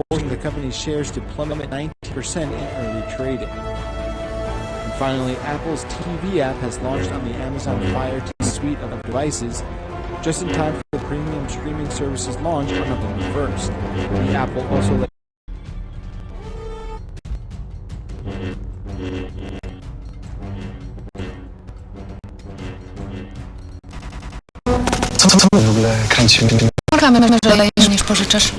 forcing the company's shares to plummet 90% in early trading. And finally, Apple's TV app has launched on the Amazon Fire TV suite of devices, just in time for the premium streaming service's launch on November 1st. The app will also let w ogóle kręcimy. Czekamy, że niż pożyczysz.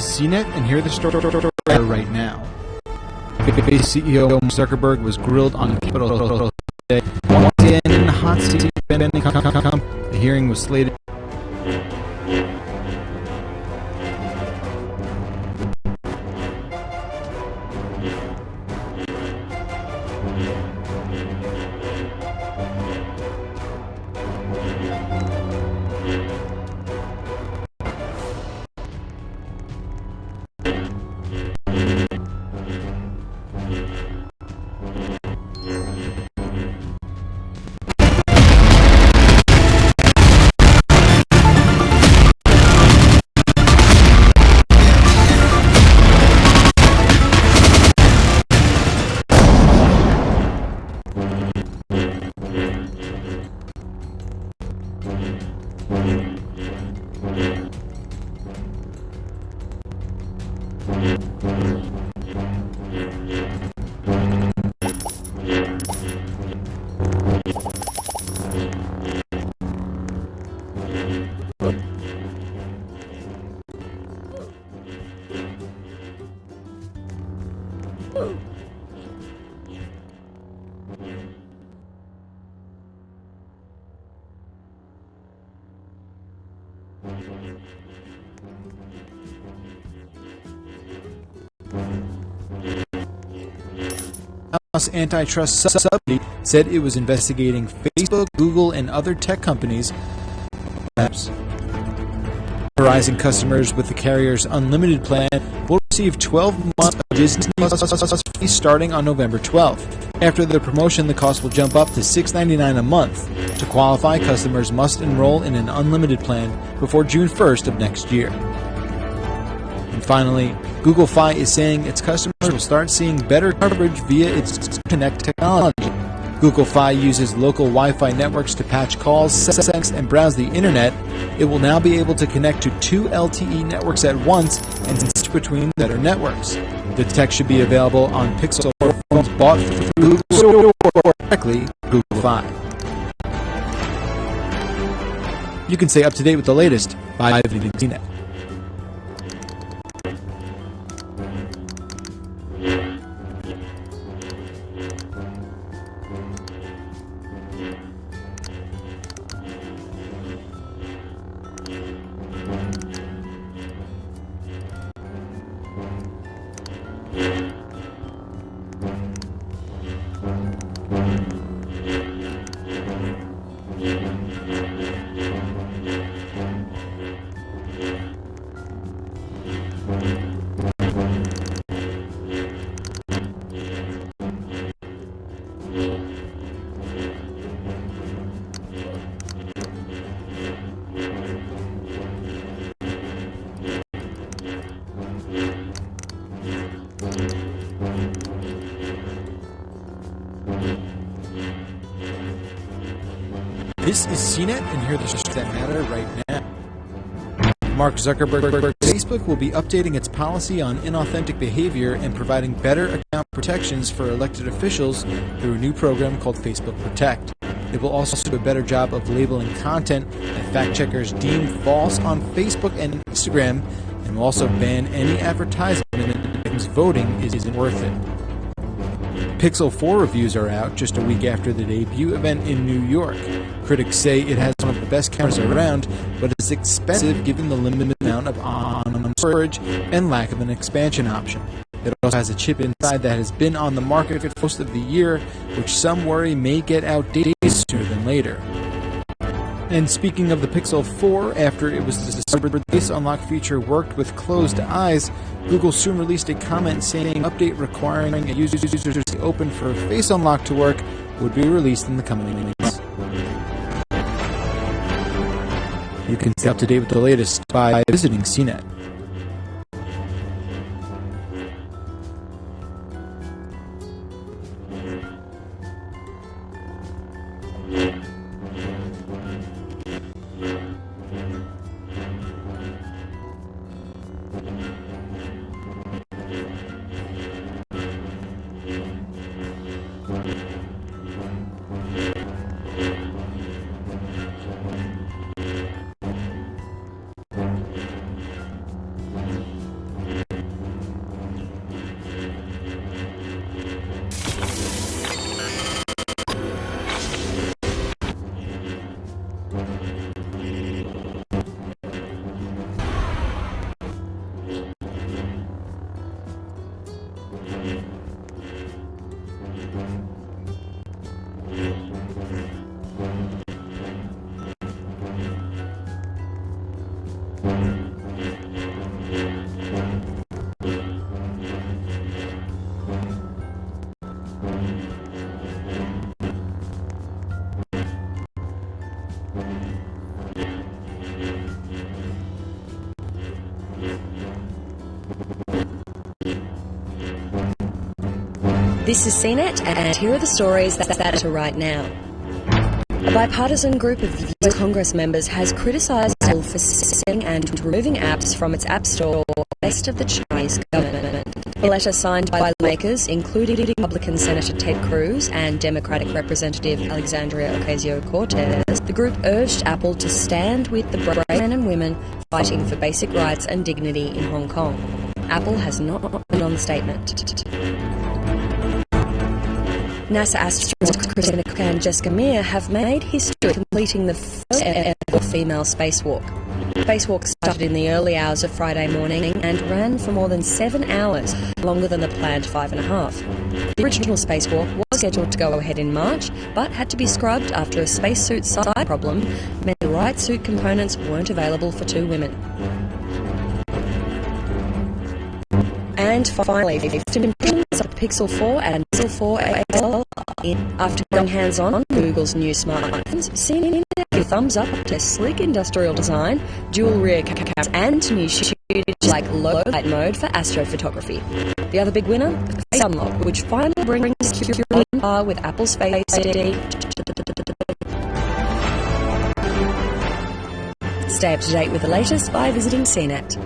is CNET, and here are the story right now. CEO Mark Zuckerberg was grilled on Capitol today. Once again, in the hot seat, the hearing was slated. House Antitrust Subcommittee said it was investigating Facebook, Google, and other tech companies. Verizon customers with the carrier's unlimited plan will receive 12 months of Disney Plus free starting on November 12th. After the promotion, the cost will jump up to $6.99 a month. To qualify, customers must enroll in an unlimited plan before June 1st of next year. And finally, Google Fi is saying its customers will start seeing better coverage via its Connect technology. Google Fi uses local Wi-Fi networks to patch calls, sense, and browse the internet. It will now be able to connect to 2 LTE networks at once and switch between better networks. The tech should be available on Pixel phones bought through Google Store or directly Google Fi. You can stay up to date with the latest by visiting CNET. This is CNET, and here are the stories that matter right now. Mark Zuckerberg, Facebook will be updating its policy on inauthentic behavior and providing better account protections for elected officials through a new program called Facebook Protect. It will also do a better job of labeling content that fact-checkers deem false on Facebook and Instagram, and will also ban any advertisement that claims voting isn't worth it. Pixel 4 reviews are out just a week after the debut event in New York. Critics say it has one of the best cameras around, but is expensive given the limited amount of on storage and lack of an expansion option. It also has a chip inside that has been on the market for most of the year, which some worry may get outdated sooner than later. And speaking of the Pixel 4, after it was discovered the Face Unlock feature worked with closed eyes, Google soon released a comment saying an update requiring a user's to open for Face Unlock to work would be released in the coming weeks. You can stay up to date with the latest by visiting CNET. This is CNET, and here are the stories that are right now. A bipartisan group of US Congress members has criticised Apple for setting and removing apps from its App Store west of the Chinese government. A letter signed by lawmakers, including Republican Senator Ted Cruz and Democratic Representative Alexandria Ocasio-Cortez, the group urged Apple to stand with the brave men and women fighting for basic rights and dignity in Hong Kong. Apple has not been on the statement. NASA astronauts Christina Cook and Jessica Meir have made history completing the first ever female spacewalk. The spacewalk started in the early hours of Friday morning and ran for more than 7 hours, longer than the planned 5.5. The original spacewalk was scheduled to go ahead in March, but had to be scrubbed after a spacesuit side problem meant the right suit components weren't available for 2 women. And finally, 15 impressions of the Pixel 4 and Pixel 4 XL. After going hands-on Google's new smartphones, CNET gave thumbs up to sleek industrial design, dual rear cameras, and new features like low light mode for astrophotography. The other big winner, Face Unlock, which finally brings security on par with Apple's Face ID. Stay up to date with the latest by visiting CNET.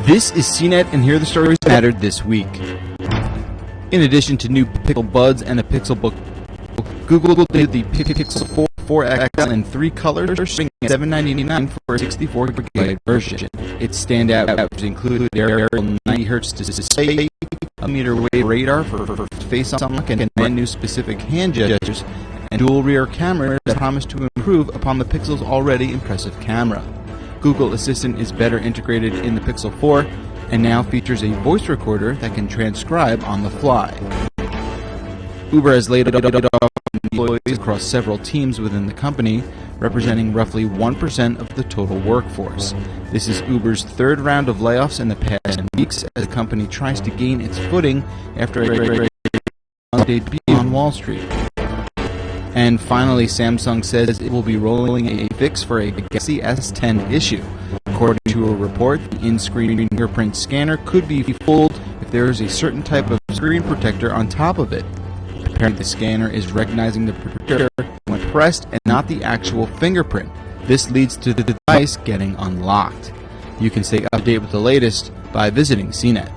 This is CNET, and here are the stories that mattered this week. In addition to new Pixel Buds and a Pixel Book, Google did the Pixel 4, 4XL in 3 colors, shipping at $7.99 for a 64GB version. Its standout features include aerial 90Hz display, a meter wave radar for face unlock, and brand new specific hand gestures, and dual rear cameras that promise to improve upon the Pixel's already impressive camera. Google Assistant is better integrated in the Pixel 4 and now features a voice recorder that can transcribe on the fly. Uber has laid off employees across several teams within the company, representing roughly 1% of the total workforce. This is Uber's third round of layoffs in the past weeks as the company tries to gain its footing after a debut on Wall Street. And finally, Samsung says it will be rolling a fix for a Galaxy S10 issue. According to a report, the in-screen fingerprint scanner could be fooled if there is a certain type of screen protector on top of it. Apparently, the scanner is recognizing the protector when pressed and not the actual fingerprint. This leads to the device getting unlocked. You can stay up to date with the latest by visiting CNET.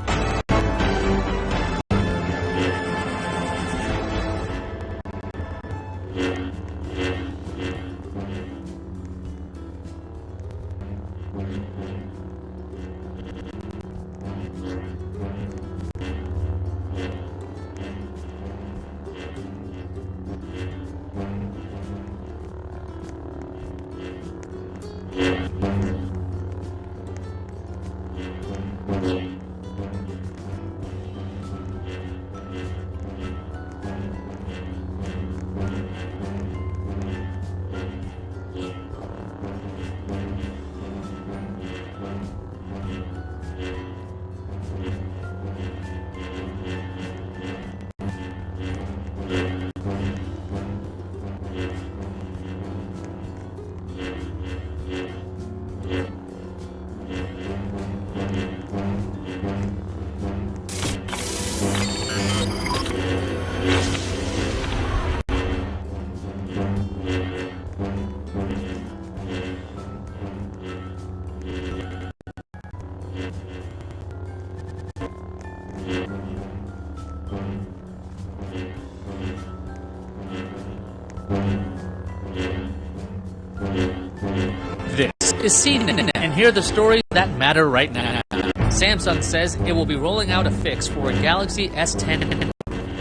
This is CNET, and here are the stories that matter right now. Samsung says it will be rolling out a fix for a Galaxy S10.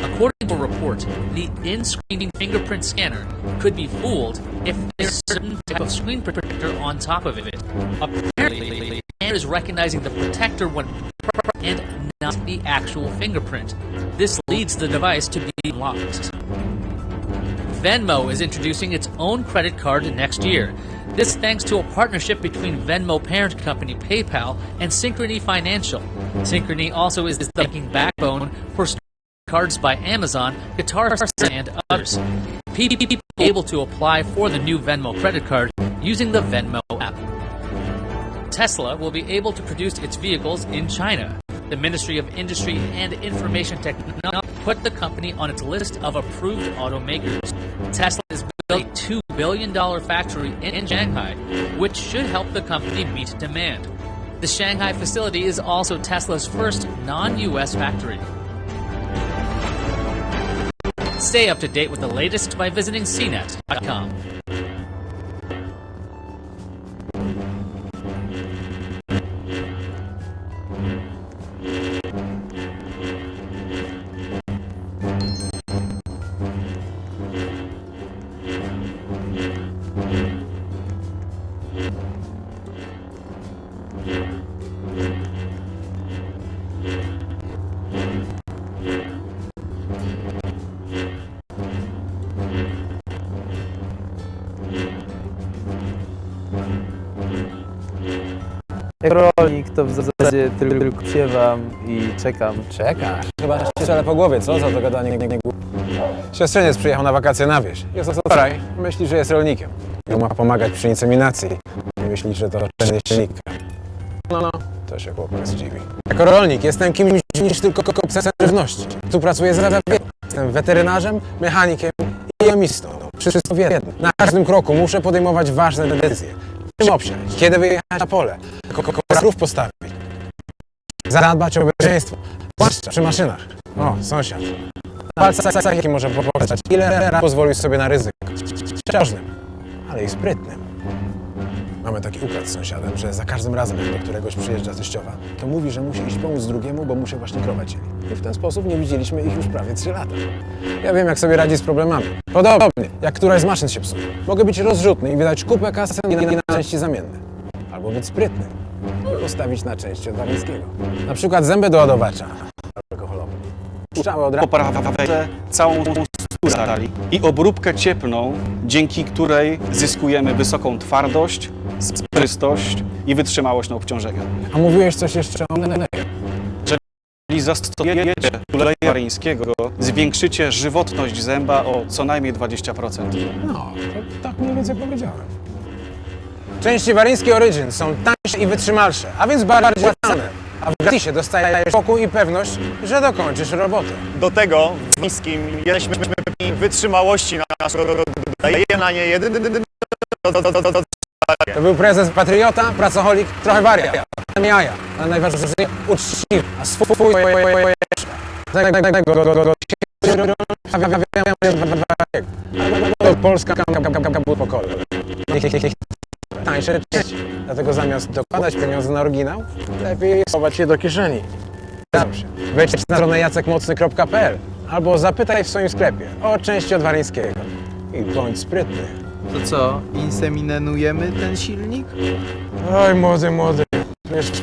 According to a report, the in-screen fingerprint scanner could be fooled if there's a certain type of screen protector on top of it. Apparently, the scanner is recognizing the protector when and not the actual fingerprint. This leads the device to be unlocked. Venmo is introducing its own credit card next year. This thanks to a partnership between Venmo parent company PayPal and Synchrony Financial. Synchrony also is the banking backbone for cards by Amazon, Guitar and others. People will be able to apply for the new Venmo credit card using the Venmo app. Tesla will be able to produce its vehicles in China. The Ministry of Industry and Information Technology put the company on its list of approved automakers. Tesla is building a $2 billion factory in Shanghai, which should help the company meet demand. The Shanghai facility is also Tesla's first non-US factory. Stay up to date with the latest by visiting cnet.com. Jako rolnik to w zasadzie tylko siewam i czekam. Czekasz? Chyba się strzela po głowie, co? Za to gadanie nie. Siostrzeniec przyjechał na wakacje na wieś. Jest wczoraj. Myśli, że jest rolnikiem. I ma pomagać przy inseminacji. I myśli, że to jest silnika. No, to się chłopak zdziwi. Jako rolnik jestem kimś niż tylko kopcem żywności. Tu pracuję za wiele. Jestem weterynarzem, mechanikiem i jomistą. Wszystko w jednym. Na każdym kroku muszę podejmować ważne decyzje. W czym obsiać, kiedy wyjechać na pole, krów postawić, zadbać o bezpieczeństwo, zwłaszcza przy maszynach. O, sąsiad. Na palcach jaki może pokazać, ile razy pozwolił sobie na ryzyko. Przeciążnym, ale i sprytnym. Mamy taki układ z sąsiadem, że za każdym razem, jak do któregoś przyjeżdża teściowa, to mówi, że musi iść pomóc drugiemu, bo mu się właśnie krowa cieli. I w ten sposób nie widzieliśmy ich już prawie 3 lata. Ja wiem, jak sobie radzi z problemami. Podobnie, jak któraś z maszyn się psuje. Mogę być rozrzutny i wydać kupę kasy na części zamienne. Albo być sprytny i postawić na części od Walińskiego. Na przykład zęby do ładowacza alkoholowe. Puszczały od razu. Poprawę całą stali i obróbkę cieplną, dzięki której zyskujemy wysoką twardość, sprystość i wytrzymałość na obciążenia. A mówiłeś coś jeszcze o oleju. Jeżeli zastosujecie oleju waryńskiego, zwiększycie żywotność zęba o co najmniej 20%. No, to tak mniej więcej powiedziałem. Części Waryńskie Origin są tańsze i wytrzymalsze, a więc bardziej opłacalne. A w gratisie dostajesz spokój i pewność, że dokończysz robotę. Do tego w niskim jesteśmy wytrzymałości naszego daje na nie jeden. To był prezes patriota, pracoholik, trochę wariat. Jaja, ale najważniejsze uczciwy, a swój Polska pokoleń. Tańsze części. Dlatego zamiast dokładać pieniądze na oryginał, lepiej schować je do kieszeni. Wejdź na stronę jacekmocny.pl albo zapytaj w swoim sklepie o części od Waryńskiego. I bądź sprytny. To co, inseminujemy ten silnik? Oj, młody. Jeszcze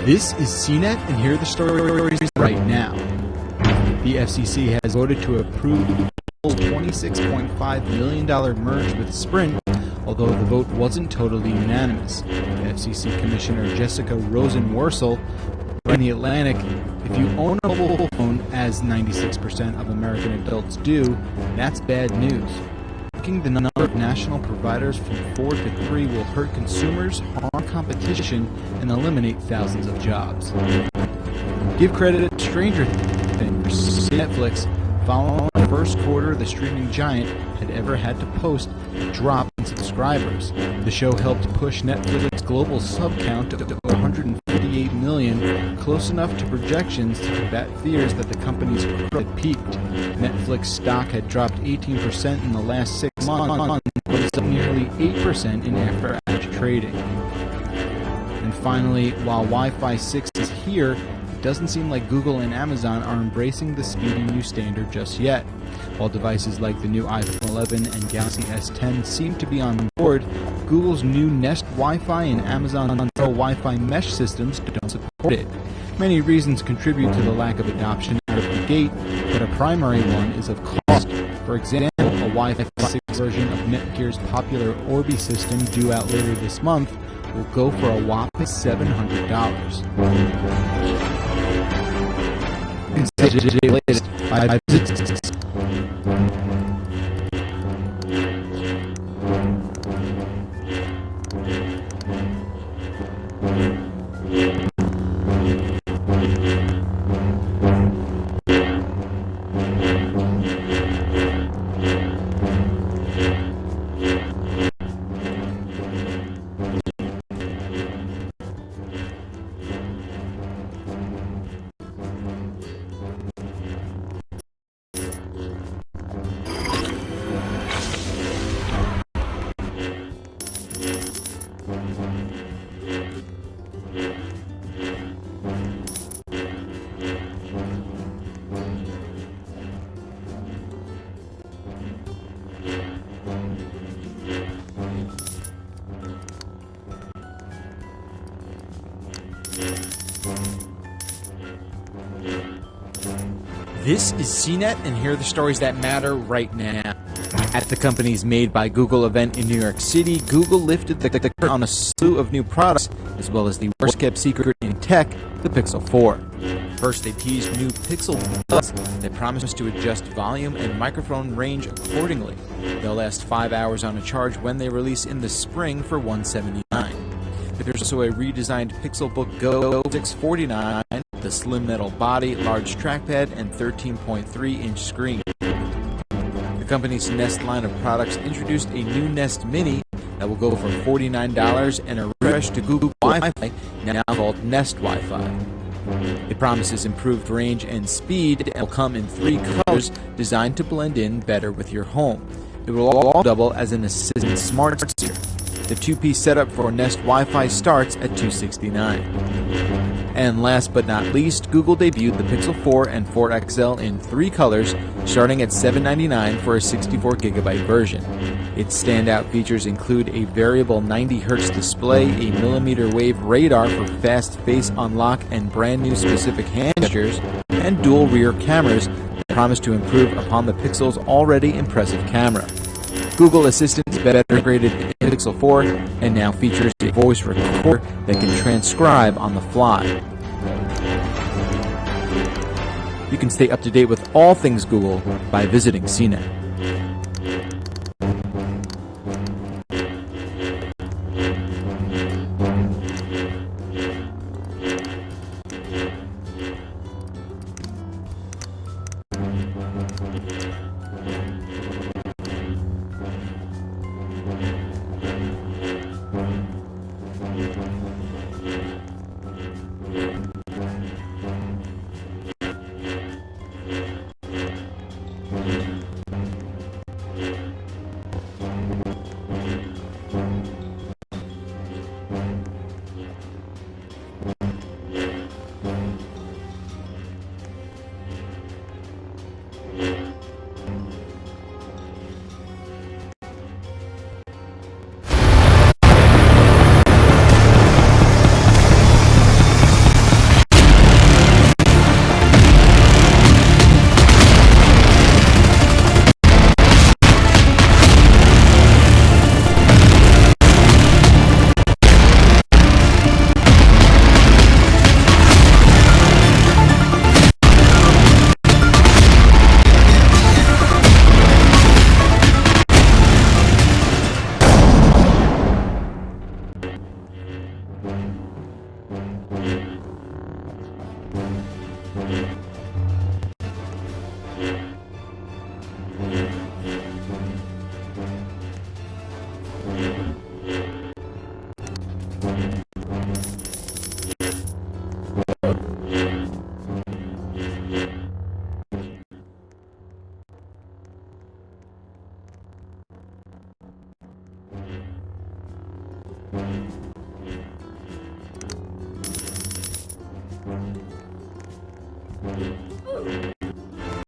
This is CNET, and here are the stories right now. The FCC has voted to approve a $26.5 million merge with Sprint, although the vote wasn't totally unanimous. The FCC Commissioner Jessica Rosenworcel in The Atlantic, if you own a mobile phone, as 96% of American adults do, that's bad news. Making the number of national providers from 4 to 3 will hurt consumers, harm competition, and eliminate thousands of jobs. Give credit to Stranger Things. Netflix, following the first quarter the streaming giant had ever had to post a drop in subscribers. The show helped push Netflix's global sub count to over 158 million, close enough to projections to combat fears that the company's growth had peaked. Netflix stock had dropped 18% in the last 6 months, but it's up nearly 8% in after-hours trading. And finally, while Wi-Fi 6 is here, it doesn't seem like Google and Amazon are embracing the speedy new standard just yet. While devices like the new iPhone 11 and Galaxy S10 seem to be on board, Google's new Nest Wi-Fi and Amazon Pro Wi-Fi mesh systems don't support it. Many reasons contribute to the lack of adoption out of the gate, but a primary one is of cost. For example, a Wi-Fi 6 version of Netgear's popular Orbi system due out later this month will go for a whopping $700. Latest 5 This is CNET, and here are the stories that matter right now. At the company's Made by Google event in New York City, Google lifted the curtain on a slew of new products, as well as the worst-kept secret in tech, the Pixel 4. First, they teased new Pixel Buds that promise to adjust volume and microphone range accordingly. They'll last 5 hours on a charge when they release in the spring for $179. There's also a redesigned Pixelbook Go 649, the slim metal body, large trackpad, and 13.3-inch screen. The company's Nest line of products introduced a new Nest Mini that will go for $49 and a refresh to Google Wi-Fi, now called Nest Wi-Fi. The It promises improved range and speed and will come in 3 colors designed to blend in better with your home. It will all double as an assistant smart speaker. The 2-piece setup for Nest Wi-Fi starts at $269. And last but not least, Google debuted the Pixel 4 and 4 XL in 3 colors, starting at $799 for a 64GB version. Its standout features include a variable 90Hz display, a millimeter wave radar for fast face unlock and brand new specific hand gestures, and dual rear cameras that promise to improve upon the Pixel's already impressive camera. Google Assistant is better integrated in Pixel 4 and now features a voice recorder that can transcribe on the fly. You can stay up to date with all things Google by visiting CNET.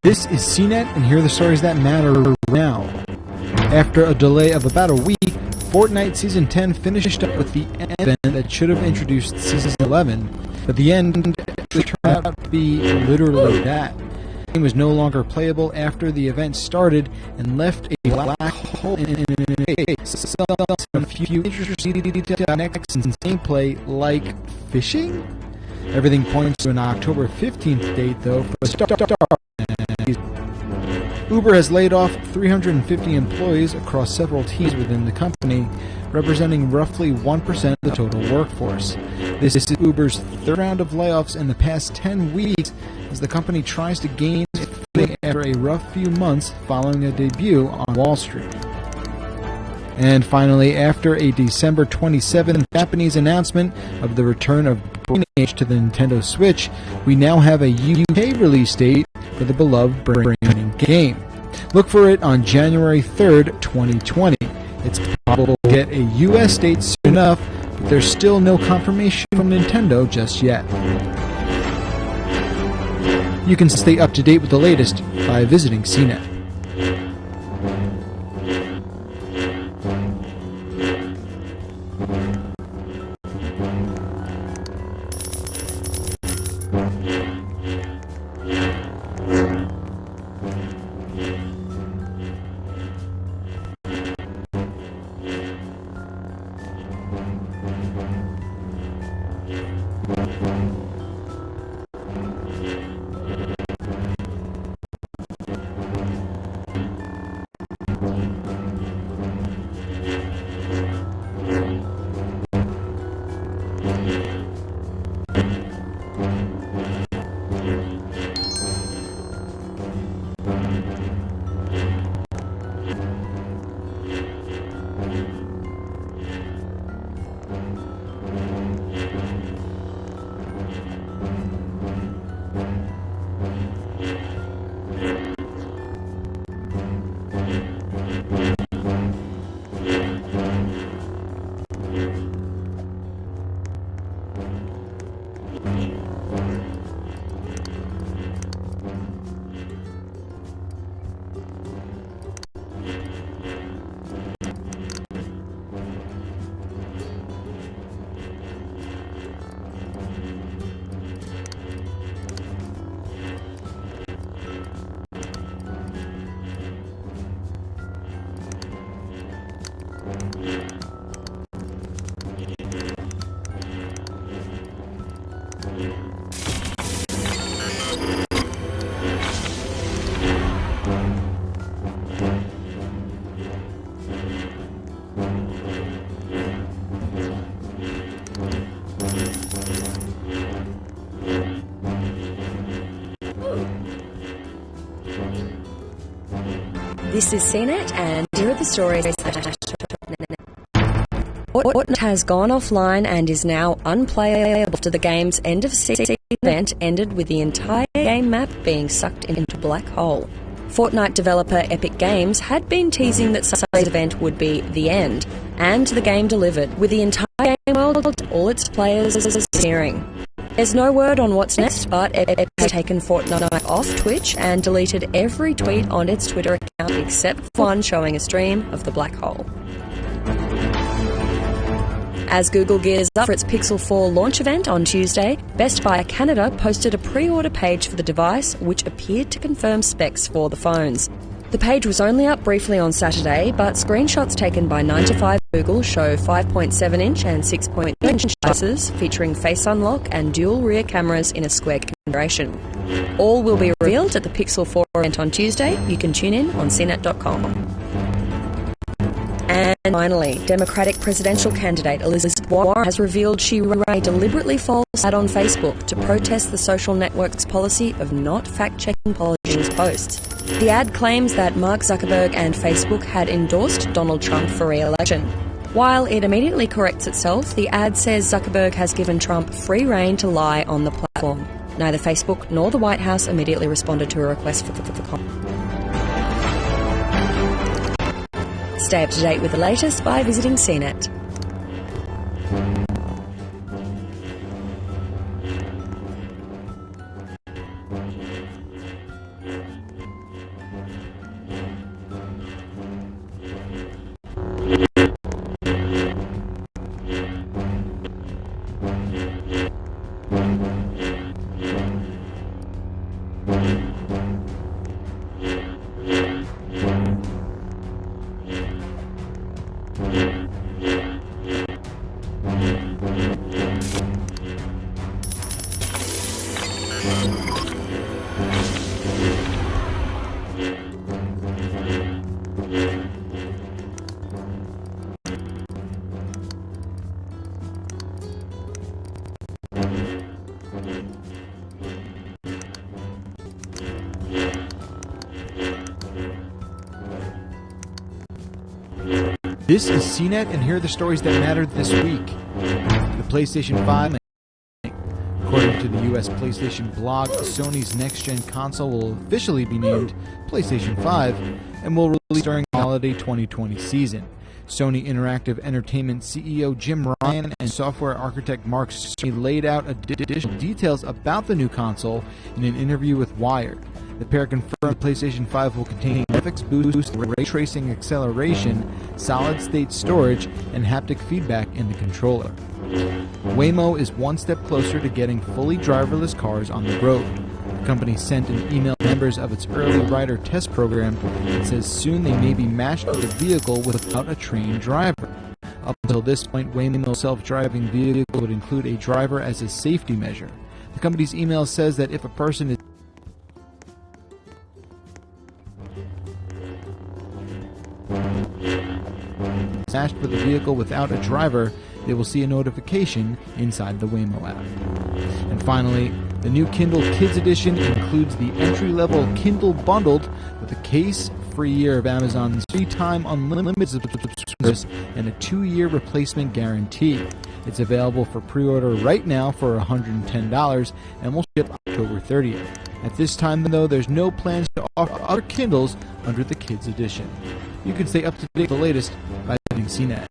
This is CNET, and here are the stories that matter now. After a delay of about a week, Fortnite Season 10 finished up with the event that should have introduced Season 11, but the end actually turned out to be literally that. The game was no longer playable after the event started and left a black hole in space. Some few interesting next in gameplay, like fishing? Everything points to an October 15th date, though, for the start. Uber has laid off 350 employees across several teams within the company, representing roughly 1% of the total workforce. This is Uber's third round of layoffs in the past 10 weeks as the company tries to gain its footing after a rough few months following a debut on Wall Street. And finally, after a December 27th Japanese announcement of the return of Brain Age to the Nintendo Switch, we now have a UK release date for the beloved Brain game. Look for it on January 3rd, 2020. It's probable to get a US date soon enough, but there's still no confirmation from Nintendo just yet. You can stay up to date with the latest by visiting CNET. This is CNET, and here are the stories. Fortnite has gone offline and is now unplayable after the game's end of season event ended with the entire game map being sucked into a black hole. Fortnite developer Epic Games had been teasing that Sunday's event would be the end, and the game delivered, with the entire game world, all its players, disappearing. There's no word on what's next, but Epic has taken Fortnite off Twitch and deleted every tweet on its Twitter account except one showing a stream of the black hole. As Google gears up for its Pixel 4 launch event on Tuesday, Best Buy Canada posted a pre-order page for the device which appeared to confirm specs for the phones. The page was only up briefly on Saturday, but screenshots taken by 9to5 Google show 5.7-inch and 6.2-inch devices featuring Face Unlock and dual rear cameras in a square configuration. All will be revealed at the Pixel 4 event on Tuesday. You can tune in on cnet.com. And finally, Democratic presidential candidate Elizabeth Warren has revealed she ran a deliberately false ad on Facebook to protest the social network's policy of not fact-checking politicians' posts. The ad claims that Mark Zuckerberg and Facebook had endorsed Donald Trump for re-election. While it immediately corrects itself, the ad says Zuckerberg has given Trump free rein to lie on the platform. Neither Facebook nor the White House immediately responded to a request for comment. Stay up to date with the latest by visiting CNET. This is CNET, and here are the stories that mattered this week. The PlayStation 5. According to the US PlayStation blog, Sony's next-gen console will officially be named PlayStation 5 and will release during the holiday 2020 season. Sony Interactive Entertainment CEO Jim Ryan and software architect Mark Cerny laid out additional details about the new console in an interview with Wired. The pair confirmed PlayStation 5 will contain graphics boost, ray tracing acceleration, solid-state storage, and haptic feedback in the controller. Waymo is one step closer to getting fully driverless cars on the road. The company sent an email to members of its early rider test program that says soon they may be matched with a vehicle without a trained driver. Up until this point, Waymo's self-driving vehicle would include a driver as a safety measure. The company's email says that if a person is matched with a vehicle without a driver, they will see a notification inside the Waymo app. And finally, the new Kindle Kids Edition includes the entry-level Kindle Bundled with a case, free year of Amazon's free-time unlimited subscriptions, and a 2-year replacement guarantee. It's available for pre-order right now for $110 and will ship October 30th. At this time, though, there's no plans to offer other Kindles under the Kids Edition. You can stay up to date with the latest by visiting CNET.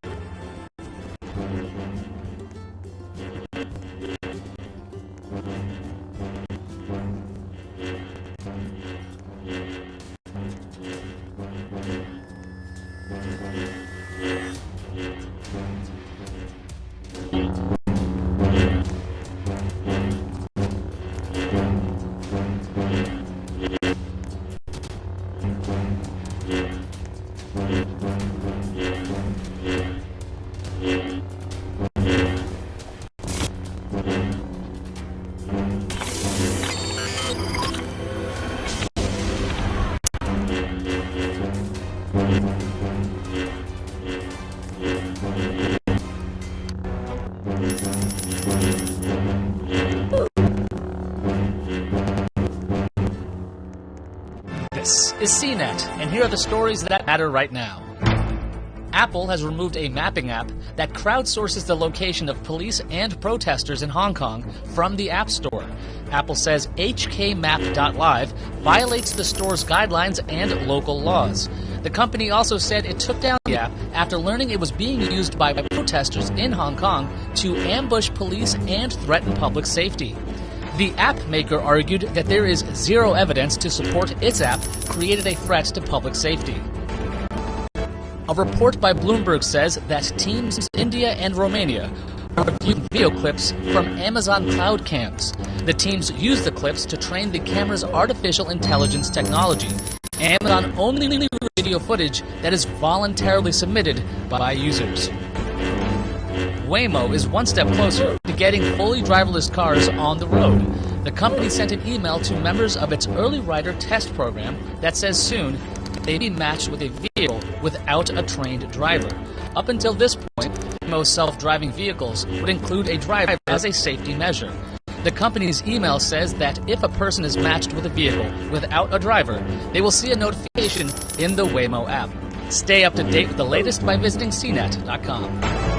This is CNET, and here are the stories that matter right now. Apple has removed a mapping app that crowdsources the location of police and protesters in Hong Kong from the App Store. Apple says HKMap.live violates the store's guidelines and local laws. The company also said it took down the app after learning it was being used by protesters in Hong Kong to ambush police and threaten public safety. The app maker argued that there is zero evidence to support its app created a threat to public safety. A report by Bloomberg says that teams in India and Romania are reviewing video clips from Amazon cloud cams. The teams use the clips to train the camera's artificial intelligence technology. Amazon only reviews video footage that is voluntarily submitted by users. Waymo is one step closer to getting fully driverless cars on the road. The company sent an email to members of its early rider test program that says soon they'd be matched with a vehicle without a trained driver. Up until this point, most self-driving vehicles would include a driver as a safety measure. The company's email says that if a person is matched with a vehicle without a driver, they will see a notification in the Waymo app. Stay up to date with the latest by visiting cnet.com.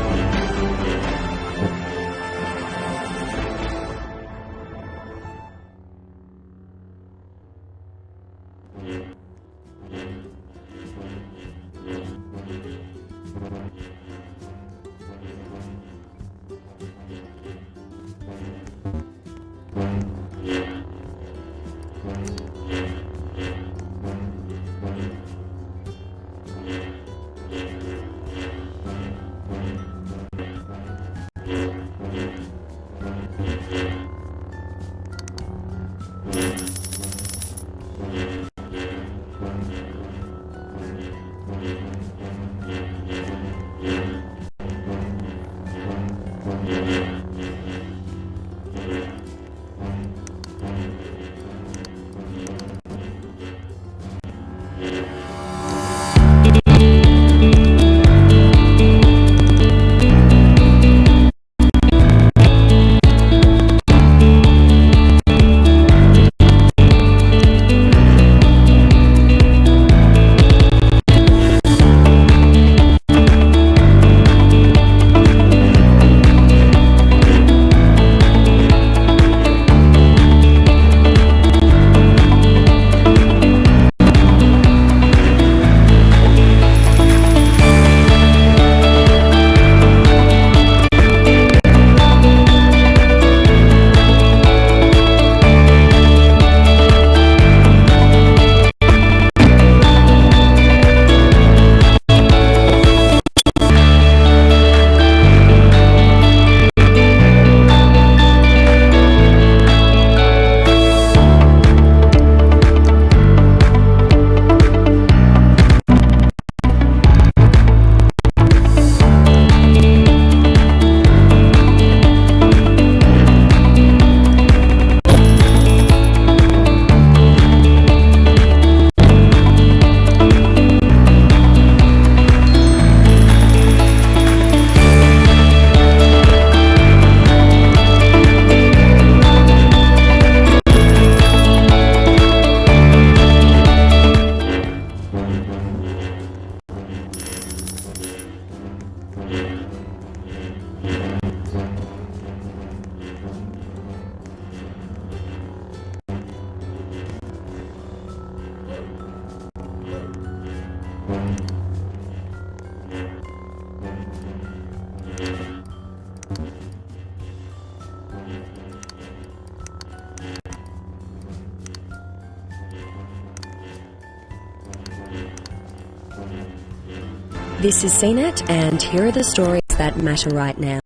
This is CNET, and here are the stories that matter right now.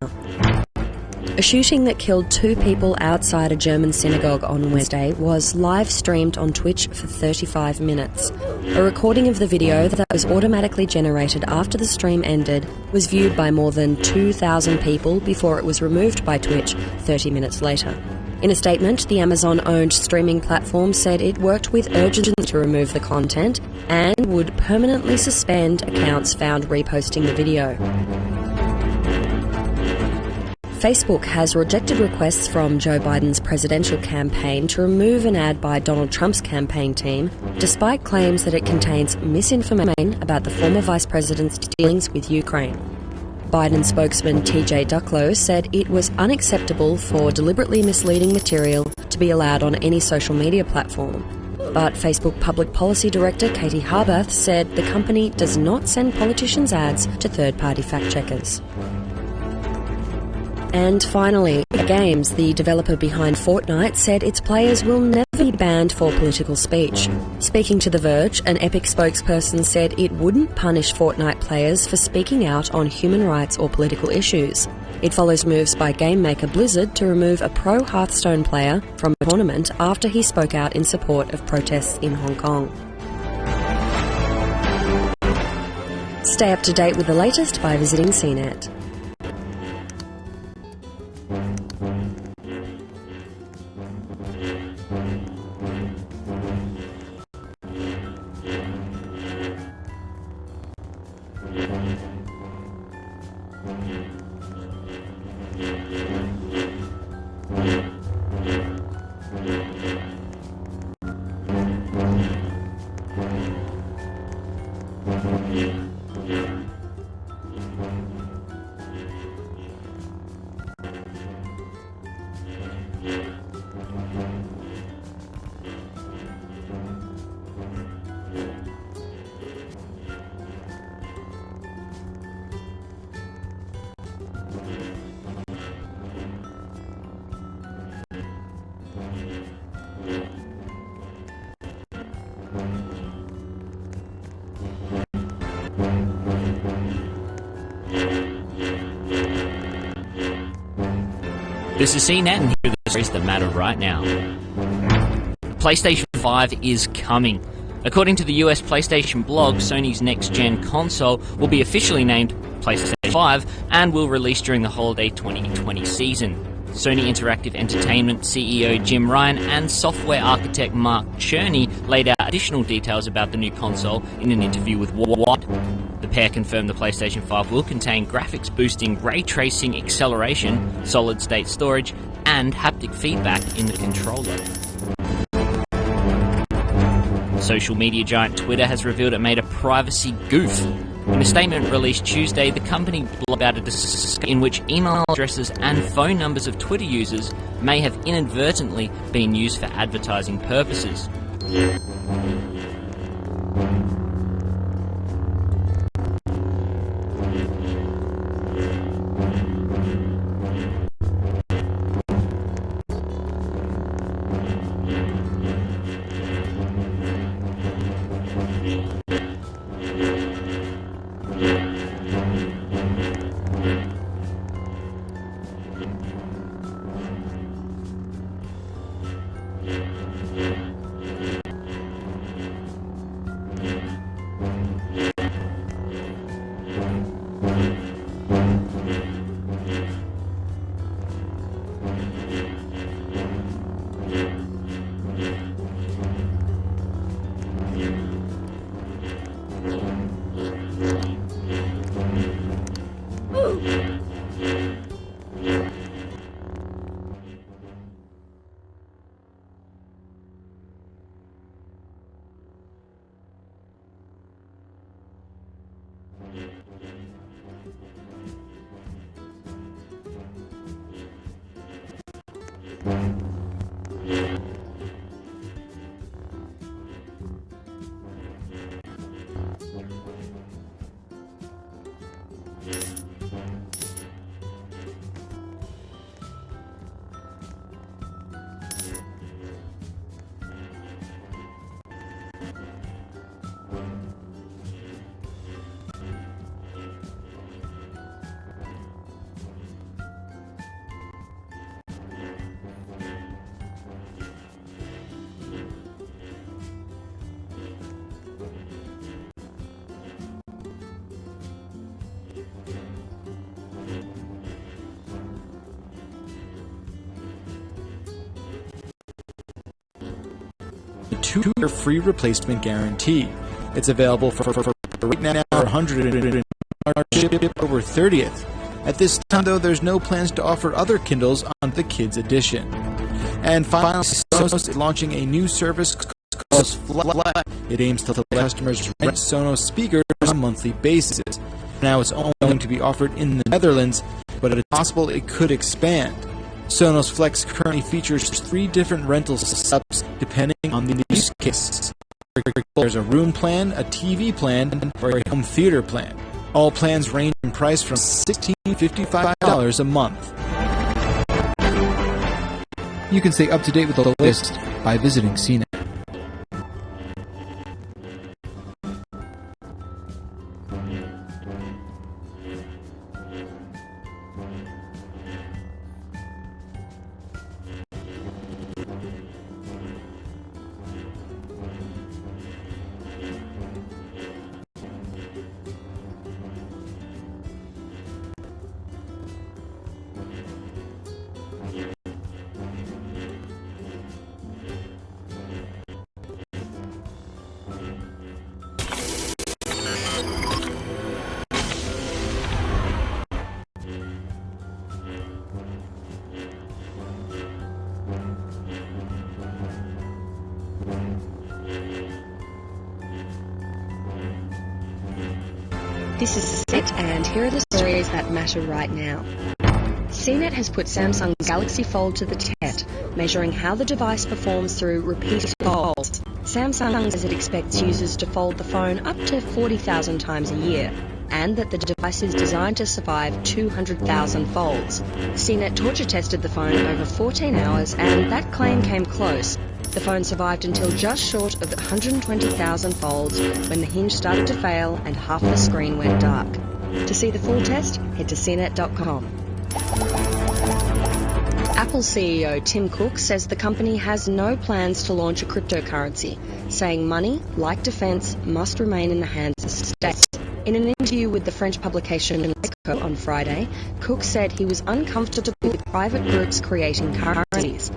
A shooting that killed 2 people outside a German synagogue on Wednesday was live streamed on Twitch for 35 minutes. A recording of the video that was automatically generated after the stream ended was viewed by more than 2,000 people before it was removed by Twitch 30 minutes later. In a statement, the Amazon-owned streaming platform said it worked with urgency to remove the content and would permanently suspend accounts found reposting the video. Facebook has rejected requests from Joe Biden's presidential campaign to remove an ad by Donald Trump's campaign team, despite claims that it contains misinformation about the former vice president's dealings with Ukraine. Biden spokesman TJ Ducklow said it was unacceptable for deliberately misleading material to be allowed on any social media platform. But Facebook Public Policy Director Katie Harbath said the company does not send politicians' ads to third-party fact-checkers. And finally, Games, the developer behind Fortnite, said its players will never be banned for political speech. Speaking to The Verge, an Epic spokesperson said it wouldn't punish Fortnite players for speaking out on human rights or political issues. It follows moves by game maker Blizzard to remove a pro Hearthstone player from a tournament after he spoke out in support of protests in Hong Kong. Stay up to date with the latest by visiting CNET. This is CNET, and here are the stories that matter right now. PlayStation 5 is coming. According to the US PlayStation blog, Sony's next-gen console will be officially named PlayStation 5 and will release during the holiday 2020 season. Sony Interactive Entertainment CEO Jim Ryan and software architect Mark Cherney laid out additional details about the new console in an interview with Wired. The pair confirmed the PlayStation 5 will contain graphics-boosting ray tracing acceleration, solid-state storage, and haptic feedback in the controller. Social media giant Twitter has revealed it made a privacy goof. In a statement released Tuesday, the company blogged out a discussion in which email addresses and phone numbers of Twitter users may have inadvertently been used for advertising purposes. A 2-year free replacement guarantee. It's available for right now for $100 ship over 30th, At this time, though, there's no plans to offer other Kindles on the Kids Edition. And finally, Sonos is launching a new service called Flat. It aims to let customers rent Sonos speakers on a monthly basis. Now it's only going to be offered in the Netherlands, but it's possible it could expand. Sonos Flex currently features 3 different rental setups depending on the use case. There's a room plan, a TV plan, or a home theater plan. All plans range in price from $16 to $55 a month. You can stay up to date with the list by visiting CNET. This is CNET, and here are the stories that matter right now. CNET has put Samsung's Galaxy Fold to the test, measuring how the device performs through repeated folds. Samsung says it expects users to fold the phone up to 40,000 times a year, and that the device is designed to survive 200,000 folds. CNET torture tested the phone over 14 hours, and that claim came close. The phone survived until just short of 120,000 folds when the hinge started to fail and half the screen went dark. To see the full test, head to cnet.com. Apple CEO Tim Cook says the company has no plans to launch a cryptocurrency, saying money, like defense, must remain in the hands of states. In an interview with the French publication Echo on Friday, Cook said he was uncomfortable with private groups creating currencies.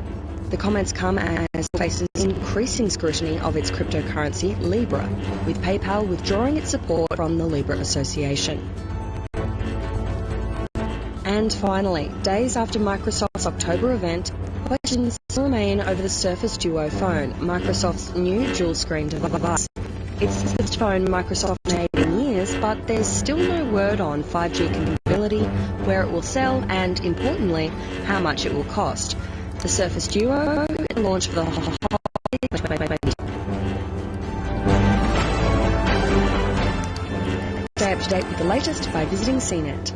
The comments come as it faces increasing scrutiny of its cryptocurrency, Libra, with PayPal withdrawing its support from the Libra Association. And finally, days after Microsoft's October event, questions still remain over the Surface Duo phone, Microsoft's new dual-screen device. It's the first phone Microsoft made in years, but there's still no word on 5G compatibility, where it will sell, and, importantly, how much it will cost. The Surface Duo will launch for the holiday 2020. Stay up to date with the latest by visiting CNET.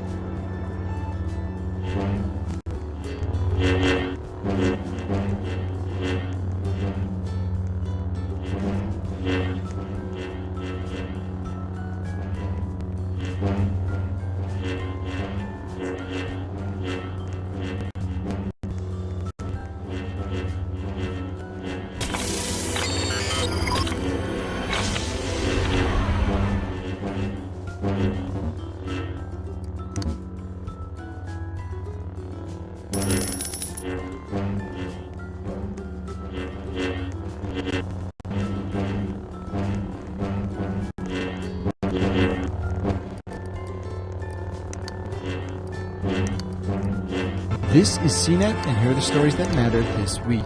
This is CNET, and here are the stories that matter this week.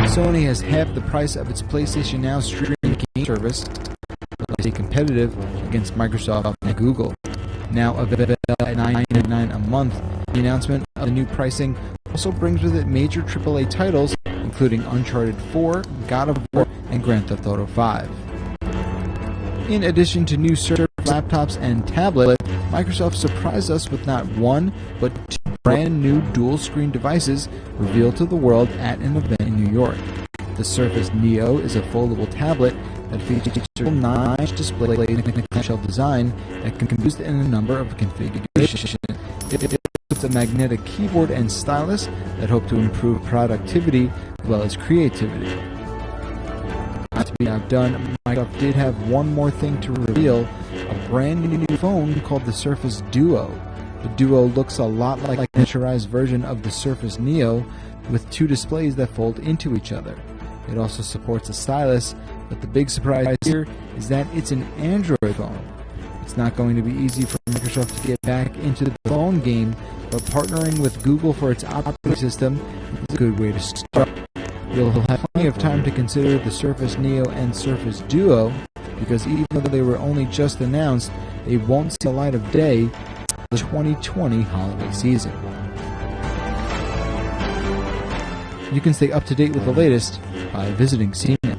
Sony has halved the price of its PlayStation Now streaming game service to stay competitive against Microsoft and Google. Now available at $9.99 a month, the announcement of the new pricing also brings with it major AAA titles, including Uncharted 4, God of War, and Grand Theft Auto 5. In addition to new servers, laptops, and tablets, Microsoft surprised us with not one, but 2 brand new dual-screen devices revealed to the world at an event in New York. The Surface Neo is a foldable tablet that features a 9-inch display and a clamshell design that can be used in a number of configurations. It includes a magnetic keyboard and stylus that hope to improve productivity as well as creativity. Not to be outdone, Microsoft did have one more thing to reveal, a brand new phone called the Surface Duo. The Duo looks a lot like a miniaturized version of the Surface Neo with 2 displays that fold into each other. It also supports a stylus, but the big surprise here is that it's an Android phone. It's not going to be easy for Microsoft to get back into the phone game, but partnering with Google for its operating system is a good way to start. You'll have plenty of time to consider the Surface Neo and Surface Duo, because even though they were only just announced, they won't see the light of day until the 2020 holiday season. You can stay up to date with the latest by visiting CNET.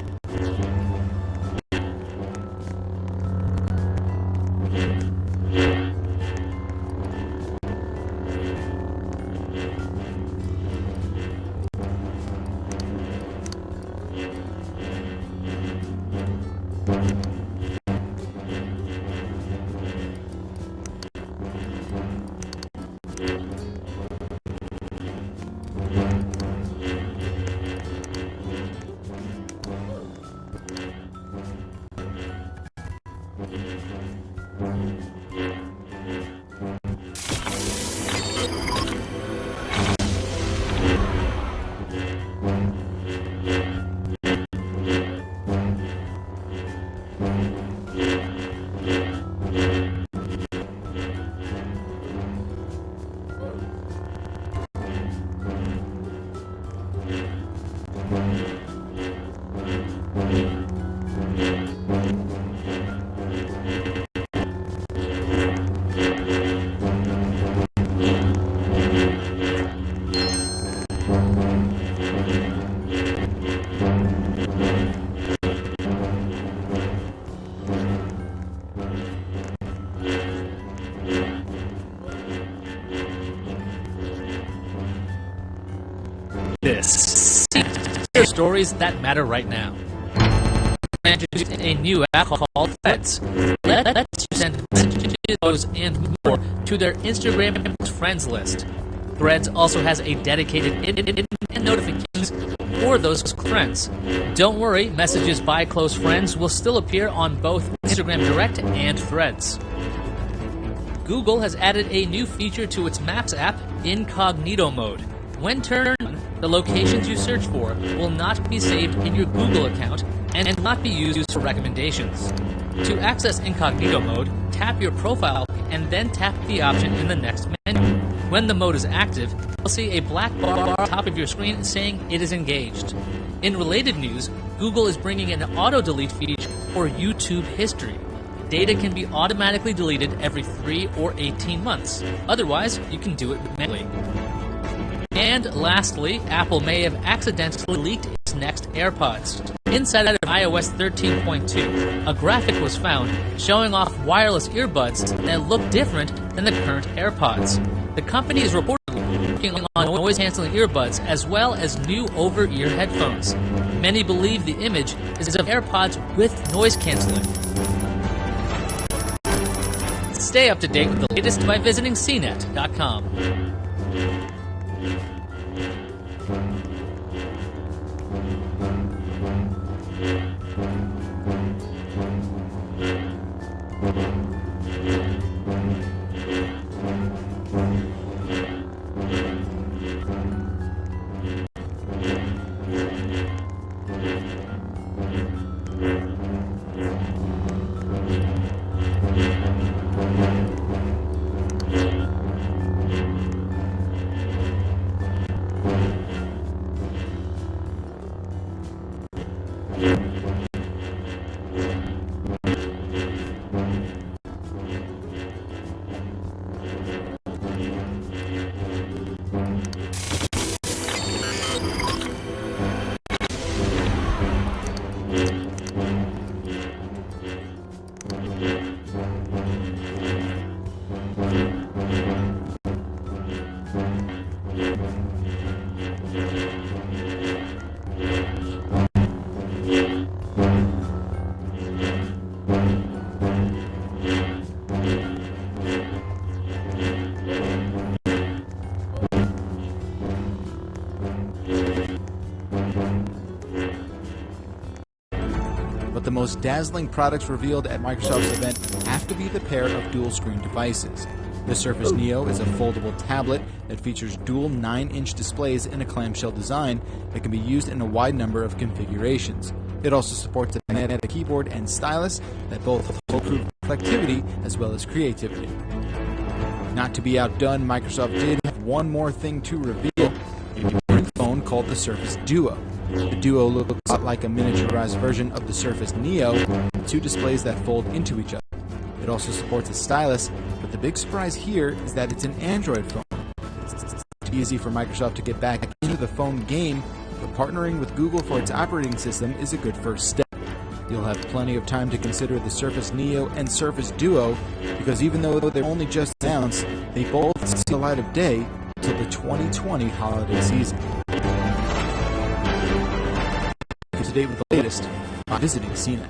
This are stories that matter right now. Introduced a new app called Threads. Let's send messages and more to their Instagram friends list. Threads also has a dedicated and notifications for those friends. Don't worry, messages by close friends will still appear on both Instagram Direct and Threads. Google has added a new feature to its Maps app, Incognito Mode. When turned on, the locations you search for will not be saved in your Google account and will not be used for recommendations. To access Incognito Mode, tap your profile and then tap the option in the next menu. When the mode is active, you'll see a black bar on the top of your screen saying it is engaged. In related news, Google is bringing an auto-delete feature for YouTube history. Data can be automatically deleted every 3 or 18 months. Otherwise, you can do it manually. And lastly, Apple may have accidentally leaked its next AirPods. Inside of iOS 13.2, a graphic was found showing off wireless earbuds that look different than the current AirPods. The company is reportedly working on noise-canceling earbuds as well as new over-ear headphones. Many believe the image is of AirPods with noise canceling. Stay up to date with the latest by visiting cnet.com. But the most dazzling products revealed at Microsoft's event have to be the pair of dual-screen devices. The Surface Neo is a foldable tablet that features dual 9-inch displays in a clamshell design that can be used in a wide number of configurations. It also supports a magnetic keyboard and stylus that both improve productivity as well as creativity. Not to be outdone, Microsoft did have one more thing to reveal, a new phone called the Surface Duo. The Duo looks a lot like a miniaturized version of the Surface Neo, with two displays that fold into each other. It also supports a stylus, but the big surprise here is that it's an Android phone. It's easy for Microsoft to get back into the phone game, but partnering with Google for its operating system is a good first step. You'll have plenty of time to consider the Surface Neo and Surface Duo, because even though they're only just announced, they both see the light of day until the 2020 holiday season. Keep to date with the latest by visiting CNET.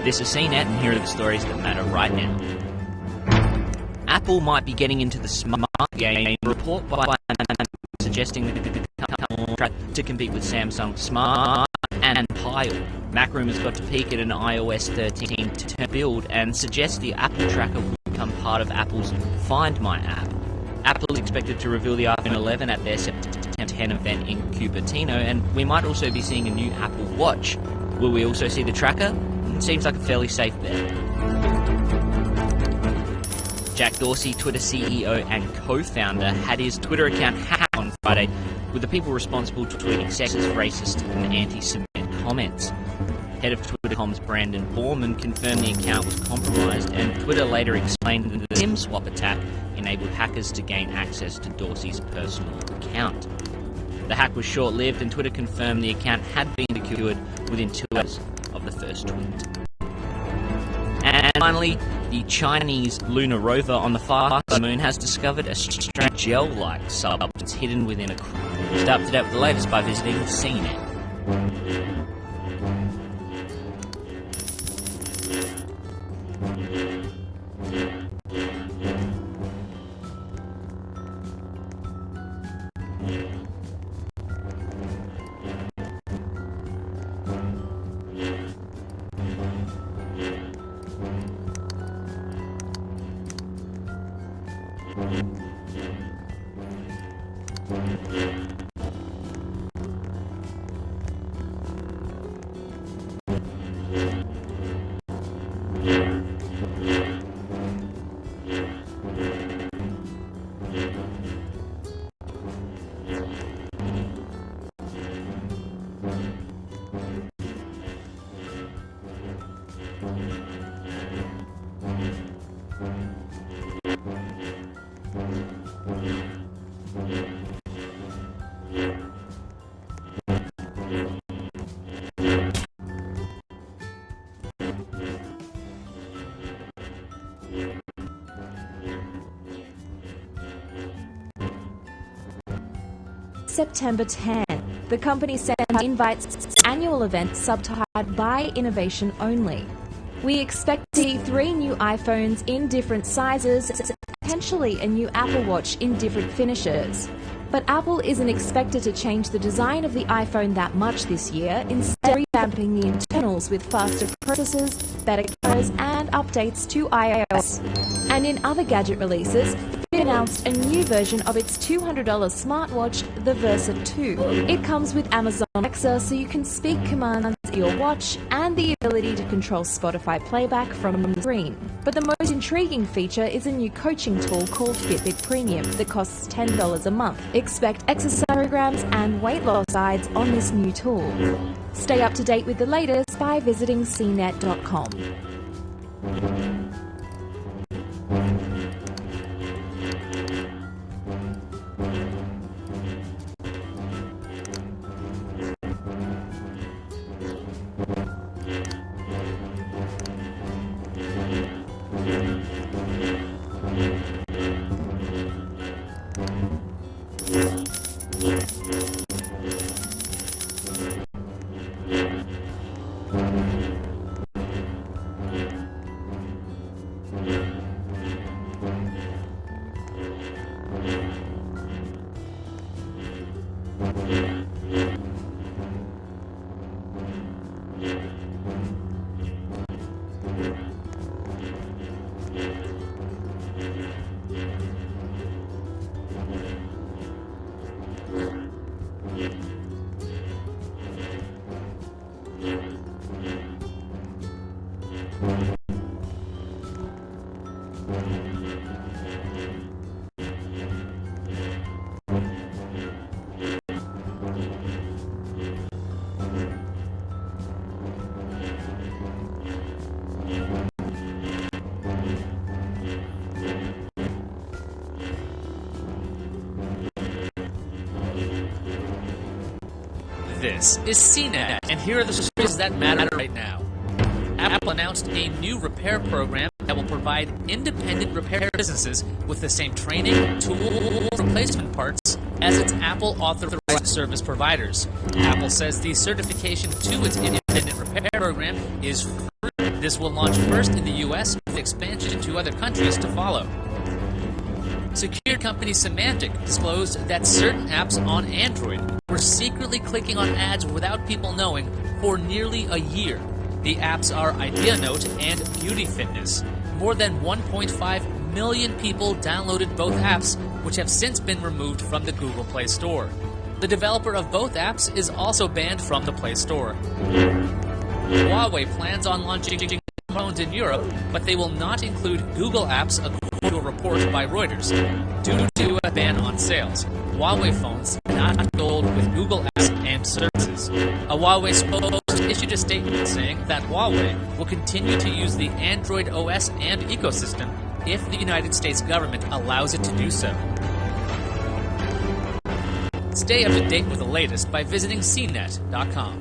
This is CNET, and here are the stories that matter right now. Apple might be getting into the smart game. Report by suggesting that the company try to compete with Samsung Smart and Pile. Mac Rumors got to peek at an iOS 13 build and suggests the Apple Tracker will become part of Apple's Find My app. Apple is expected to reveal the iPhone 11 at their September 10 event in Cupertino, and we might also be seeing a new Apple Watch. Will we also see the tracker? It seems like a fairly safe bet. Jack Dorsey, Twitter CEO and co-founder, had his Twitter account hacked on Friday, with the people responsible for tweeting sexist, racist and anti-Semitic comments. Head of Twitter.com's Brandon Borman confirmed the account was compromised, and Twitter later explained that the SIM swap attack enabled hackers to gain access to Dorsey's personal account. The hack was short-lived, and Twitter confirmed the account had been secured within 2 hours of the first tweet. And finally, the Chinese lunar rover on the far side of the moon has discovered a strange gel-like substance hidden within a crater. Stay up to date with the latest by visiting CNET. September 10. The company sent invites to its annual event subtitled Buy Innovation Only. We expect to see 3 new iPhones in different sizes, potentially a new Apple Watch in different finishes. But Apple isn't expected to change the design of the iPhone that much this year, instead revamping the internals with faster processors, better cameras, and updates to iOS. And in other gadget releases, Fitbit announced a new version of its $200 smartwatch, the Versa 2. It comes with Amazon Alexa, so you can speak commands to your watch, and the ability to control Spotify playback from the screen. But the most intriguing feature is a new coaching tool called Fitbit Premium that costs $10 a month. Expect exercise programs and weight loss guides on this new tool. Stay up to date with the latest by visiting cnet.com. This is CNET, and here are the stories that matter right now. Apple announced a new repair program that will provide independent repair businesses with the same training, tools, replacement parts as its Apple authorized service providers. Apple says the certification to its independent repair program is free. This will launch first in the US with expansion to other countries to follow. Security company Symantec disclosed that certain apps on Android were secretly clicking on ads without people knowing for nearly a year. The apps are IdeaNote and Beauty Fitness. More than 1.5 million people downloaded both apps, which have since been removed from the Google Play Store. The developer of both apps is also banned from the Play Store. Huawei plans on launching phones in Europe, but they will not include Google apps, according to a report by Reuters. Due to a ban on sales, Huawei phones cannot be sold with Google apps and services. A Huawei spokesperson issued a statement saying that Huawei will continue to use the Android OS and ecosystem if the United States government allows it to do so. Stay up to date with the latest by visiting cnet.com.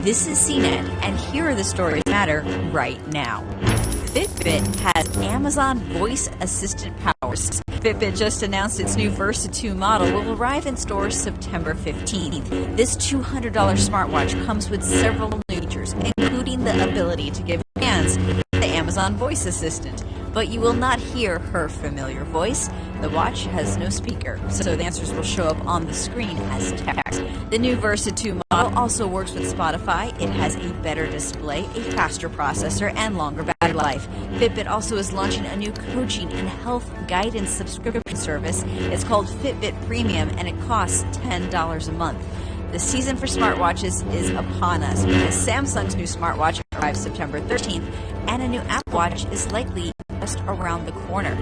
This is CNET, and here are the stories that matter right now. Fitbit has Amazon voice assistant powers. Fitbit just announced its new Versa 2 model will arrive in stores September 15th. This $200 smartwatch comes with several new features, including the ability to give commands to the Amazon voice assistant. But you will not hear her familiar voice. The watch has no speaker, so the answers will show up on the screen as text. The new Versa 2 model also works with Spotify. It has a better display, a faster processor, and longer battery life. Fitbit also is launching a new coaching and health guidance subscription service. It's called Fitbit Premium, and it costs $10 a month. The season for smartwatches is upon us because Samsung's new smartwatch arrives September 13th, and a new Apple Watch is likely just around the corner.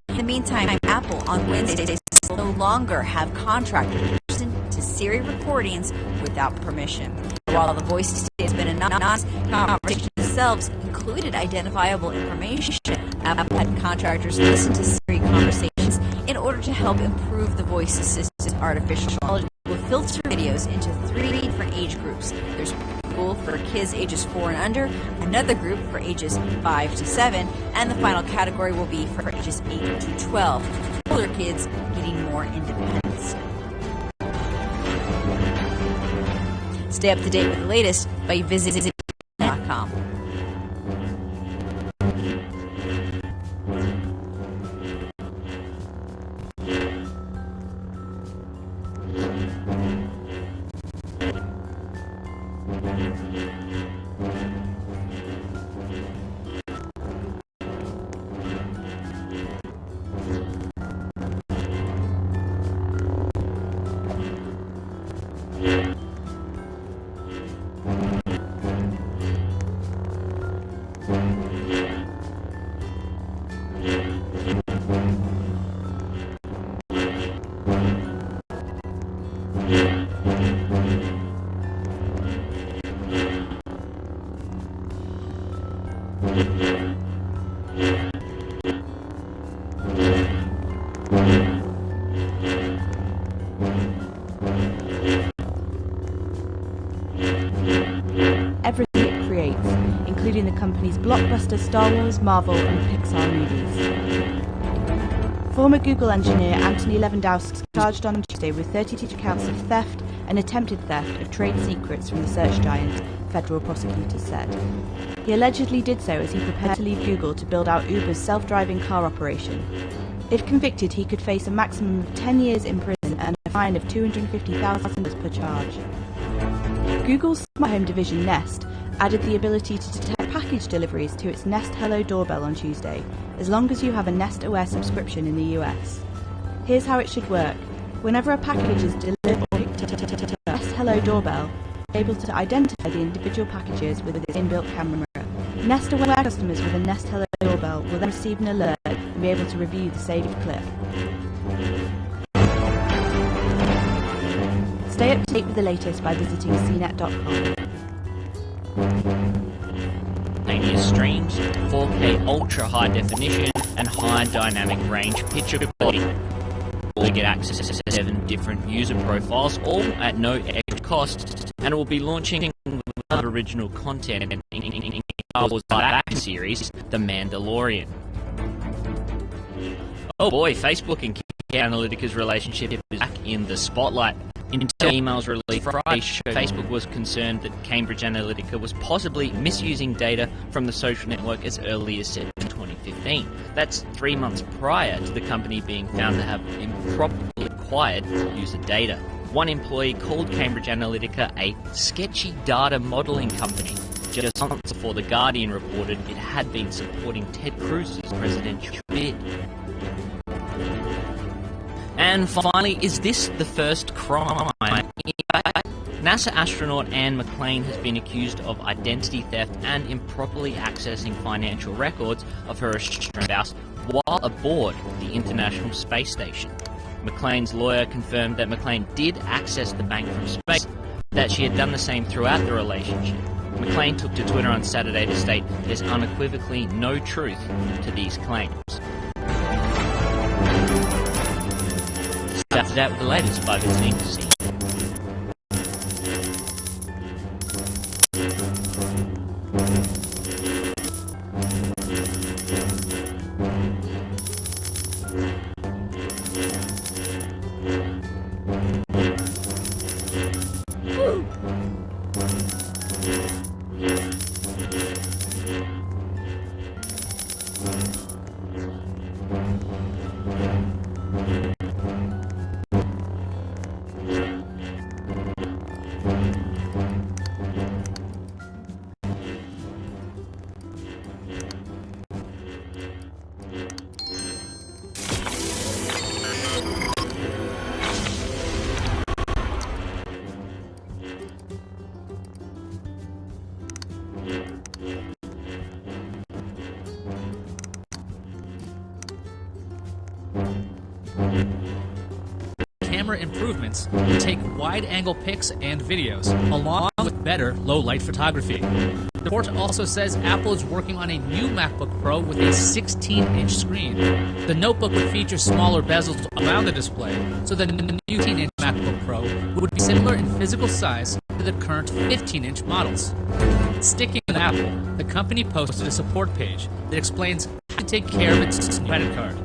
In the meantime, Apple on Wednesday will no longer have contractors listen to Siri recordings without permission. While the voice has been anonymous, conversations themselves included identifiable information. Apple had contractors listen to Siri conversations in order to help improve the voice assistant's artificial knowledge. Will filter videos into 3 different age groups. There's school for kids ages 4 and under, another group for ages 5 to 7, and the final category will be for ages 8 to 12. Older kids getting more independence. Stay up to date with the latest by visiting .com. Everything it creates, including the company's blockbuster Star Wars, Marvel, and Pixar movies. Former Google engineer Anthony Lewandowski was charged on Tuesday with 32 counts of theft and attempted theft of trade secrets from the search giant, federal prosecutors said. He allegedly did so as he prepared to leave Google to build out Uber's self-driving car operation. If convicted, he could face a maximum of 10 years in prison and a fine of $250,000 per charge. Google's smart home division Nest added the ability to detect package deliveries to its Nest Hello doorbell on Tuesday, as long as you have a Nest Aware subscription in the US. Here's how it should work. Whenever a package is delivered or picked up, Nest Hello doorbell is able to identify the individual packages with its inbuilt camera. Nest Aware customers with a Nest Hello doorbell will then receive an alert and be able to review the saved clip. Stay up to date with the latest by visiting cnet.com. Simultaneous streams, 4K ultra high definition, and high dynamic range picture quality. You'll get access to 7 different user profiles, all at no extra cost, and it will be launching original content in Star Wars live series, The Mandalorian. Oh boy, Facebook and Cambridge Analytica's relationship is back in the spotlight. Intel emails released Friday show Facebook was concerned that Cambridge Analytica was possibly misusing data from the social network as early as September 2015. That's 3 months prior to the company being found to have improperly acquired user data. One employee called Cambridge Analytica a sketchy data modeling company, just months before The Guardian reported it had been supporting Ted Cruz's presidential bid. And finally, is this the first crime? NASA astronaut Anne McClain has been accused of identity theft and improperly accessing financial records of her Australian spouse while aboard the International Space Station. McClain's lawyer confirmed that McClain did access the bank from space, that she had done the same throughout the relationship. McClain took to Twitter on Saturday to state there's unequivocally no truth to these claims. After that with the latest by visiting CNET. camera improvements to take wide-angle pics and videos, along with better low-light photography. The report also says Apple is working on a new MacBook Pro with a 16-inch screen. The notebook would feature smaller bezels around the display, so the new 18-inch MacBook Pro would be similar in physical size to the current 15-inch models. Sticking with Apple, the company posted a support page that explains how to take care of its credit card.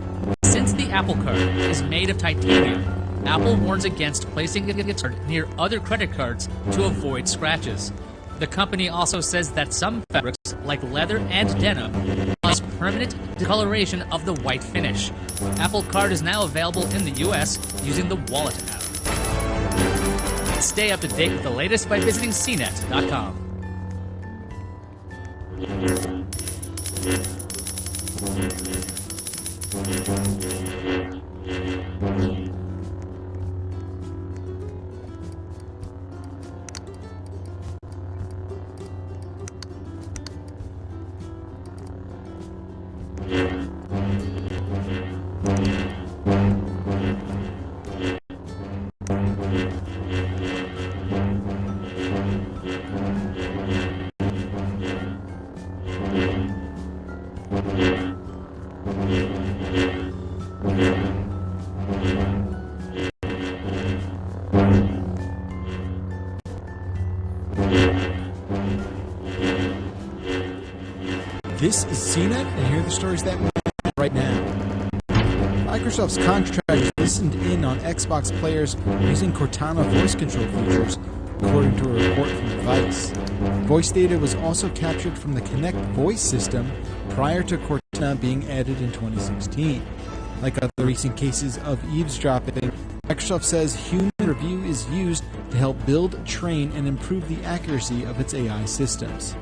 Since the Apple Card is made of titanium, Apple warns against placing its card near other credit cards to avoid scratches. The company also says that some fabrics, like leather and denim, cause permanent discoloration of the white finish. Apple Card is now available in the US using the Wallet app. Stay up to date with the latest by visiting cnet.com. This is CNET, and here are the stories that matter right now. Microsoft's contractors listened in on Xbox players using Cortana voice control features, according to a report from Vice. Voice data was also captured from the Kinect voice system prior to Cortana being added in 2016. Like other recent cases of eavesdropping, Microsoft says human review is used to help build, train, and improve the accuracy of its AI systems.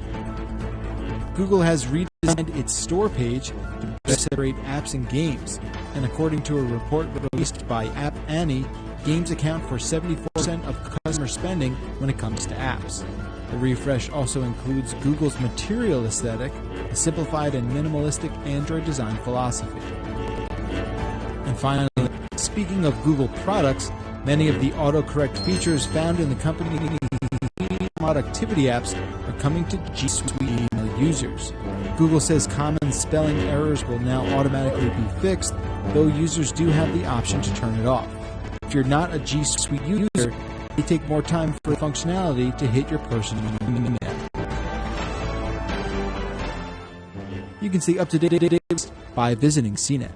Google has redesigned its store page to better separate apps and games, and according to a report released by App Annie, games account for 74% of customer spending when it comes to apps. The refresh also includes Google's material aesthetic, a simplified and minimalistic Android design philosophy. And finally, speaking of Google products, many of the autocorrect features found in the company's productivity apps are coming to G Suite email users. Google says common spelling errors will now automatically be fixed, though users do have the option to turn it off. If you're not a G Suite user, it may take more time for the functionality to hit your personal email. You can stay up to date by visiting CNET.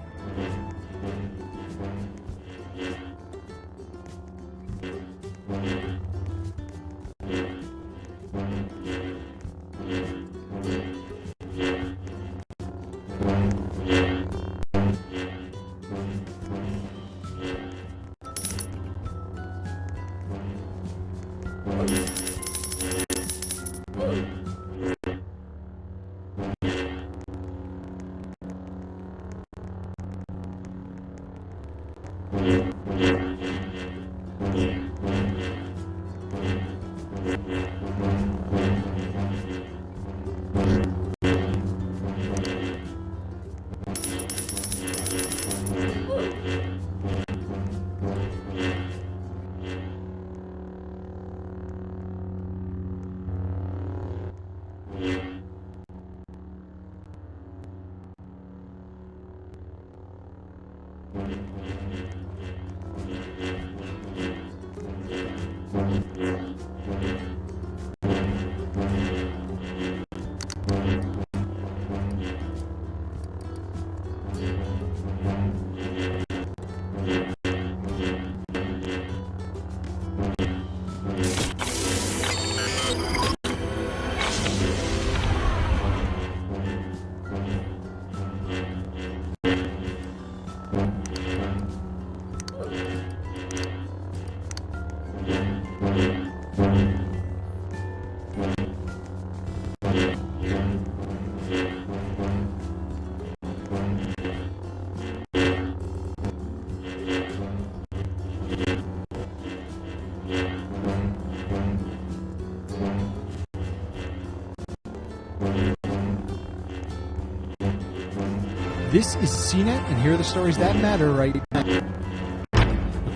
This is CNET, and here are the stories that matter right now.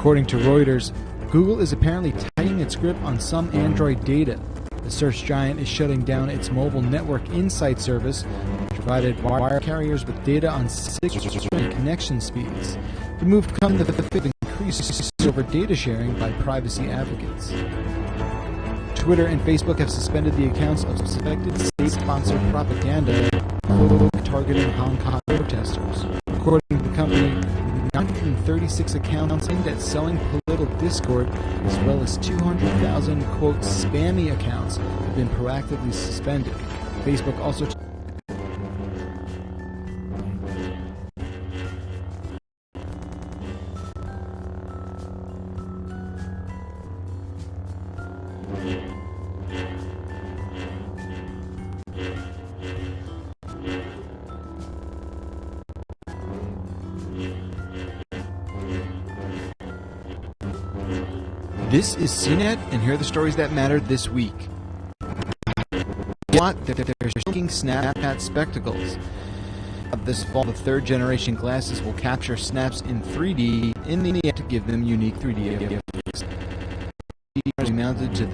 According to Reuters, Google is apparently tightening its grip on some Android data. The search giant is shutting down its mobile network insight service, which provided wire carriers with data on 6 connection speeds. The move comes in the face of increased over data sharing by privacy advocates. Twitter and Facebook have suspended the accounts of suspected state-sponsored propaganda targeting Hong Kong protesters. According to the company, 936 accounts aimed at selling political discord, as well as 200,000, quote, spammy accounts have been proactively suspended. Facebook also This is CNET, and here are the stories that mattered this week. That they're shrinking Snapchat spectacles. This fall, the third-generation glasses will capture snaps in 3D in the app to give them unique 3D effects. Mounted to the